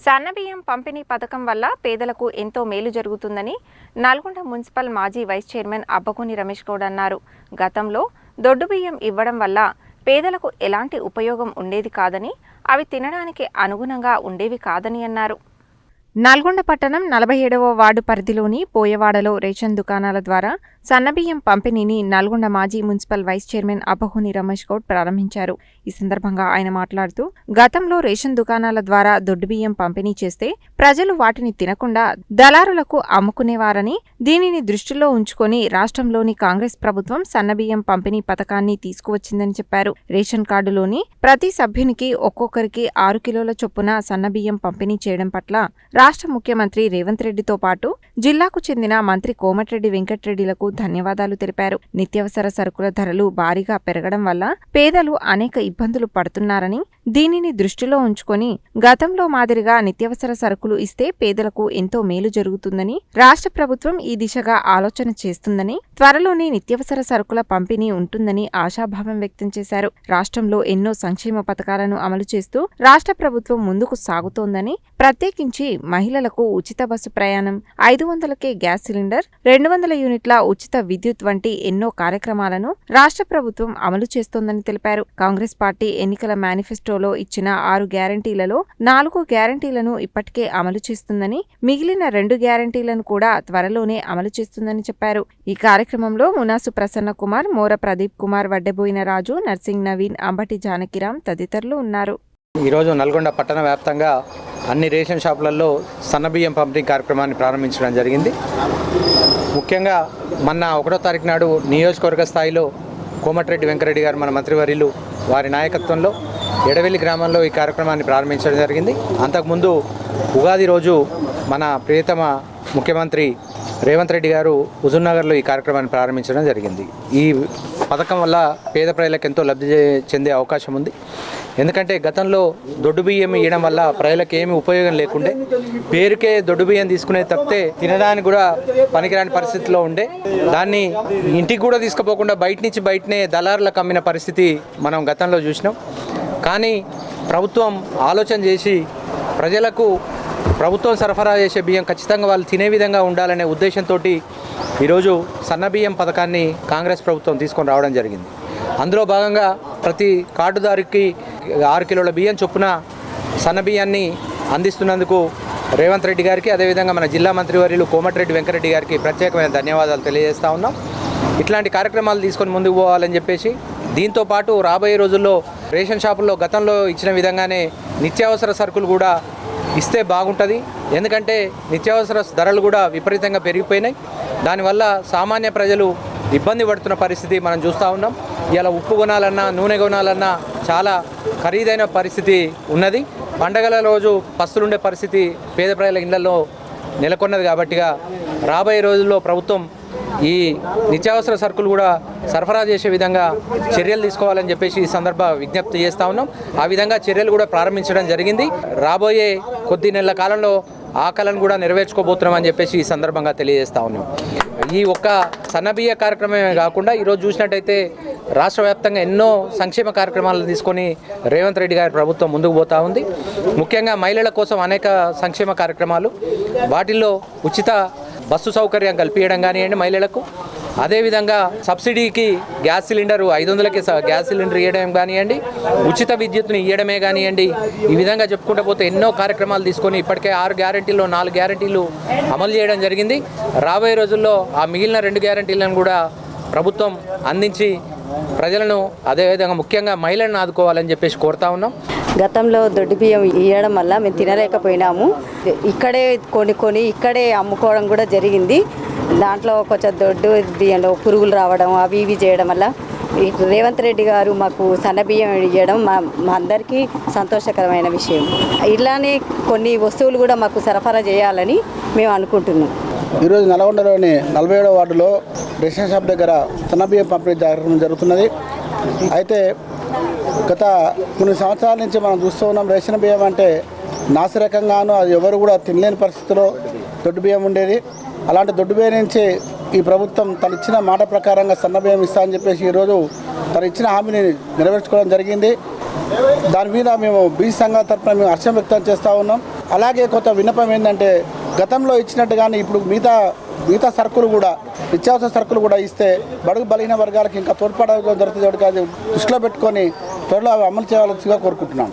సన్నబియ్యం పంపిణీ పథకం వల్ల పేదలకు ఎంతో మేలు జరుగుతుందని నల్గొండ మున్సిపల్ మాజీ వైస్ చైర్మన్ అబ్బగోని రమేష్ గౌడ్ అన్నారు. గతంలో దొడ్డు బియ్యం ఇవ్వడం వల్ల పేదలకు ఎలాంటి ఉపయోగం ఉండేది కాదని, అవి తినడానికి అనుగుణంగా ఉండేవి కాదని అన్నారు. నల్గొండ పట్టణం 47వ వార్డు పరిధిలోని పోయవాడలో రేషన్ దుకాణాల ద్వారా సన్నబియ్యం పంపిణీని నల్గొండ మాజీ municipal vice chairman Abbagoni Ramesh Goud ప్రారంభించారు. ఈ సందర్భంగా ఆయన మాట్లాడుతూ, గతంలో రేషన్ దుకాణాల ద్వారా దొడ్డుబియ్యం పంపిణీ చేస్తే ప్రజలు వాటిని తినకుండా దళారులకు అమ్ముకునేవారని, దీనిని దృష్టిలో ఉంచుకొని రాష్ట్రంలోని కాంగ్రెస్ ప్రభుత్వం సన్నబియ్యం పంపిణీ పథకాన్ని తీసుకువచ్చిందని చెప్పారు. రేషన్ కార్డులోని ప్రతి సభ్యునికి ఒక్కొక్కరికి 6 కిలోల చొప్పున సన్నబియ్యం పంపిణీ చేయడం పట్ల రాష్ట్ర ముఖ్యమంత్రి రేవంత్ రెడ్డితో పాటు జిల్లాకు చెందిన మంత్రి కోమటిరెడ్డి వెంకటరెడ్డిలకు ధన్యవాదాలు తెలిపారు. నిత్యావసర సరుకుల ధరలు భారీగా పెరగడం వల్ల పేదలు అనేక ఇబ్బందులు పడుతున్నారని, దీనిని దృష్టిలో ఉంచుకొని గతంలో మాదిరిగా నిత్యావసర సరుకులు ఇస్తే పేదలకు ఎంతో మేలు జరుగుతుందని, రాష్ట్ర ప్రభుత్వం ఈ దిశగా ఆలోచన చేస్తుందని, త్వరలోనే నిత్యావసర సరుకుల పంపిణీ ఉంటుందని ఆశాభావం వ్యక్తం చేశారు. రాష్ట్రంలో ఎన్నో సంక్షేమ పథకాలను అమలు చేస్తూ రాష్ట్ర ప్రభుత్వం ముందుకు సాగుతోందని, ప్రత్యేకించి మహిళలకు ఉచిత బస్సు ప్రయాణం, 500కే గ్యాస్ సిలిండర్, 200 యూనిట్ల ఉచిత విద్యుత్ వంటి ఎన్నో కార్యక్రమాలను రాష్ట్ర ప్రభుత్వం అమలు చేస్తోందని తెలిపారు. కాంగ్రెస్ పార్టీ ఎన్నికల మేనిఫెస్టోలో ఇచ్చిన 6 గ్యారంటీలలో 4 గ్యారంటీలను ఇప్పటికే అమలు చేస్తుందని, మిగిలిన 2 గ్యారంటీలను కూడా త్వరలోనే అమలు చేస్తుందని చెప్పారు. ఈ కార్యక్రమంలో మునాసు ప్రసన్న కుమార్, మోర ప్రదీప్ కుమార్, వడ్డెబోయిన రాజు, నర్సింగ్ నవీన్, అంబటి జానకిరామ్ తదితరులు ఉన్నారు. ఈరోజు నల్గొండ పట్టణ వ్యాప్తంగా అన్ని రేషన్ షాపులలో సన్నబియ్యం పంపిణీ కార్యక్రమాన్ని ప్రారంభించడం జరిగింది. ముఖ్యంగా మొన్న 1వ తారీఖు నాడు నియోజకవర్గ స్థాయిలో కోమటిరెడ్డి వెంకటరెడ్డి గారు మన మంత్రివర్యులు వారి నాయకత్వంలో ఎడవెల్లి గ్రామంలో ఈ కార్యక్రమాన్ని ప్రారంభించడం జరిగింది. అంతకుముందు ఉగాది రోజు మన ప్రియతమ ముఖ్యమంత్రి రేవంత్ రెడ్డి గారు హుజూర్నగర్లో ఈ కార్యక్రమాన్ని ప్రారంభించడం జరిగింది. ఈ పథకం వల్ల పేద ప్రజలకు ఎంతో లబ్ధి చెందే అవకాశం ఉంది. ఎందుకంటే గతంలో దొడ్డు బియ్యం ఇవ్వడం వల్ల ప్రజలకు ఏమీ ఉపయోగం లేకుండే, పేరుకే దొడ్డు బియ్యం తీసుకునే తప్పితే తినడానికి కూడా పనికిరాని పరిస్థితిలో ఉండే, దాన్ని ఇంటికి కూడా తీసుకుపోకుండా బయటనే దళారులకు అమ్మిన పరిస్థితి మనం గతంలో చూసినాం. కానీ ప్రభుత్వం ఆలోచన చేసి ప్రజలకు ప్రభుత్వం సరఫరా చేసే బియ్యం ఖచ్చితంగా వాళ్ళు తినే విధంగా ఉండాలనే ఉద్దేశంతో ఈరోజు సన్నబియ్యం పథకాన్ని కాంగ్రెస్ ప్రభుత్వం తీసుకొని రావడం జరిగింది. అందులో భాగంగా ప్రతి కార్డుదారికి 6 కిలోల బియ్యం చొప్పున సన్నబియ్యాన్ని అందిస్తున్నందుకు రేవంత్ రెడ్డి గారికి, అదేవిధంగా మన జిల్లా మంత్రివర్యులు కోమటిరెడ్డి వెంకటరెడ్డి గారికి ప్రత్యేకమైన ధన్యవాదాలు తెలియజేస్తూ ఉన్నాం. ఇట్లాంటి కార్యక్రమాలు తీసుకొని ముందుకు పోవాలని చెప్పేసి, దీంతోపాటు రాబోయే రోజుల్లో రేషన్ షాపుల్లో గతంలో ఇచ్చిన విధంగానే నిత్యావసర సరుకులు కూడా ఇస్తే బాగుంటుంది. ఎందుకంటే నిత్యావసర ధరలు కూడా విపరీతంగా పెరిగిపోయినాయి. దానివల్ల సామాన్య ప్రజలు ఇబ్బంది పడుతున్న పరిస్థితి మనం చూస్తూ ఉన్నాం. ఇలా ఉప్పు కొనాలన్నా, నూనె కొనాలన్నా చాలా ఖరీదైన పరిస్థితి ఉన్నది. పండగల రోజు పస్తులుండే పరిస్థితి పేద ప్రజల ఇళ్లలో నెలకొన్నది. కాబట్టిగా రాబోయే రోజుల్లో ప్రభుత్వం ఈ నిత్యావసర సరుకులు కూడా సరఫరా చేసే విధంగా చర్యలు తీసుకోవాలని చెప్పేసి ఈ సందర్భ విజ్ఞప్తి చేస్తూ ఉన్నాం. ఆ విధంగా చర్యలు కూడా ప్రారంభించడం జరిగింది. రాబోయే కొద్ది నెలల కాలంలో ఆ కళను కూడా నెరవేర్చుకోబోతున్నామని చెప్పేసి ఈ సందర్భంగా తెలియజేస్తూ ఉన్నాం. ఈ ఒక్క సన్నబియ్య కార్యక్రమమే కాకుండా ఈరోజు చూసినట్టయితే రాష్ట్ర వ్యాప్తంగా ఎన్నో సంక్షేమ కార్యక్రమాలను తీసుకొని రేవంత్ రెడ్డి గారి ప్రభుత్వం ముందుకు పోతూ ఉంది. ముఖ్యంగా మహిళల కోసం అనేక సంక్షేమ కార్యక్రమాలు, వాటిల్లో ఉచిత బస్సు సౌకర్యం కల్పించడం కానివ్వండి మహిళలకు, అదేవిధంగా సబ్సిడీకి గ్యాస్ సిలిండరు 500కి గ్యాస్ సిలిండర్ ఇవ్వడం కానివ్వండి, ఉచిత విద్యుత్తుని ఇవ్వడమే కానివ్వండి, ఈ విధంగా చెప్పుకుంటూ పోతే ఎన్నో కార్యక్రమాలు తీసుకొని ఇప్పటికే 6 గ్యారంటీల్లో 4 గ్యారంటీలు అమలు చేయడం జరిగింది. రాబోయే రోజుల్లో ఆ మిగిలిన 2 గ్యారంటీలను కూడా ప్రభుత్వం అందించి ప్రజలను, అదేవిధంగా ముఖ్యంగా మహిళలను ఆదుకోవాలని చెప్పేసి కోరుతా ఉన్నాం. గతంలో దొడ్డు బియ్యం ఇవ్వడం వల్ల మేము తినలేకపోయినాము. ఇక్కడే కొని ఇక్కడే అమ్ముకోవడం కూడా జరిగింది. దాంట్లో కొంచెం దొడ్డు బియ్యంలో పురుగులు రావడం అవి ఇవి చేయడం వల్ల రేవంత్ రెడ్డి గారు మాకు సన్నబియ్యం ఇవ్వడం మా అందరికీ సంతోషకరమైన విషయం. ఇలానే కొన్ని వస్తువులు కూడా మాకు సరఫరా చేయాలని మేము అనుకుంటున్నాం. ఈరోజు నల్గొండలోని 47వ వార్డులో రేషన్ షాప్ దగ్గర సన్నబియ్యం పంపిణీ కార్యక్రమం జరుగుతున్నది. అయితే గత కొన్ని సంవత్సరాల నుంచి మనం చూస్తూ ఉన్నాం, రేషన్ బియ్యం అంటే నాసిరకంగాను అది ఎవరు కూడా తినలేని పరిస్థితిలో దొడ్డు బియ్యం ఉండేది. అలాంటి దొడ్డు బియ్యం నుంచి ఈ ప్రభుత్వం తను ఇచ్చిన మాట ప్రకారంగా సన్నబియ్యం ఇస్తా అని చెప్పేసి ఈరోజు తను ఇచ్చిన హామీని నెరవేర్చుకోవడం జరిగింది. దాని మీద మేము బీసీ సంఘాల తరఫున మేము హర్షం వ్యక్తం చేస్తూ ఉన్నాం. అలాగే కొత్త విన్నపం ఏంటంటే గతంలో ఇచ్చినట్టుగానే ఇప్పుడు మిగతా సరుకులు కూడా నిత్యావసర సరుకులు కూడా ఇస్తే బడుగు బలహీన వర్గాలకు ఇంకా తోడ్పడడం జరుగుతుంది. దృష్టిలో పెట్టుకొని త్వరలో అమలు చేయాల్సిందిగా కోరుకుంటున్నాం.